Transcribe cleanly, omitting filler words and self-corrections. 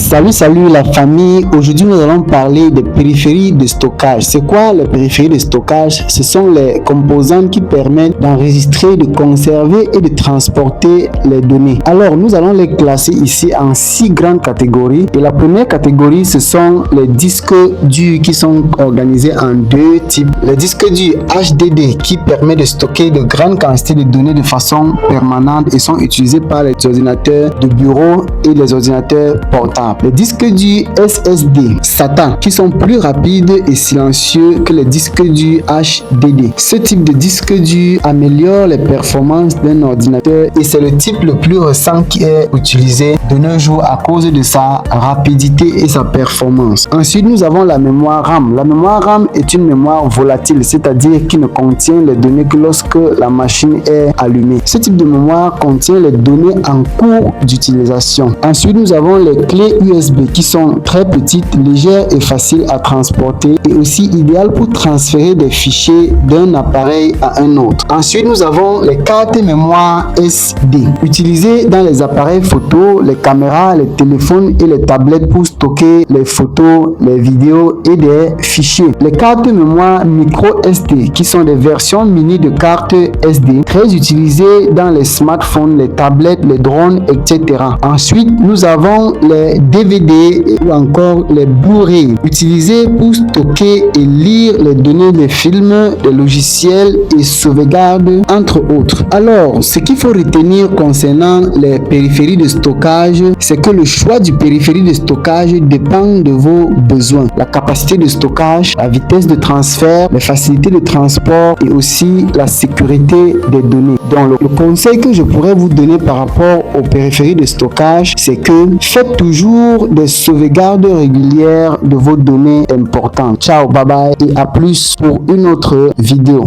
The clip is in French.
Salut la famille, aujourd'hui nous allons parler des périphéries de stockage. C'est quoi les périphéries de stockage? Ce sont les composantes qui permettent d'enregistrer, de conserver et de transporter les données. Alors nous allons les classer ici en 6 grandes catégories. Et la première catégorie, ce sont les disques durs qui sont organisés en 2 types. Les disques durs HDD qui permettent de stocker de grandes quantités de données de façon permanente et sont utilisés par les ordinateurs de bureau et les ordinateurs portables. Les disques durs SSD SATA qui sont plus rapides et silencieux que les disques durs HDD. Ce type de disque dur améliore les performances d'un ordinateur et c'est le type le plus récent qui est utilisé de nos jours à cause de sa rapidité et sa performance. Ensuite, nous avons la mémoire RAM. La mémoire RAM est une mémoire volatile, c'est-à-dire qui ne contient les données que lorsque la machine est allumée. Ce type de mémoire contient les données en cours d'utilisation. Ensuite, nous avons les clés USB qui sont très petites, légères et faciles à transporter et aussi idéales pour transférer des fichiers d'un appareil à un autre. Ensuite, nous avons les cartes mémoire SD utilisées dans les appareils photo, les caméras, les téléphones et les tablettes pour stocker les photos, les vidéos et des fichiers. Les cartes mémoire micro SD qui sont des versions mini de cartes SD très utilisées dans les smartphones, les tablettes, les drones, etc. Ensuite, nous avons les DVD ou encore les Blu-ray utilisés pour stocker et lire les données des films, des logiciels et sauvegardes entre autres. Alors, ce qu'il faut retenir concernant les périphéries de stockage, c'est que le choix du périphérie de stockage dépend de vos besoins. La capacité de stockage, la vitesse de transfert, les facilités de transport et aussi la sécurité des données. Donc, le conseil que je pourrais vous donner par rapport aux périphéries de stockage, c'est que faites toujours des sauvegardes régulières de vos données importantes. Ciao, bye bye et à plus pour une autre vidéo.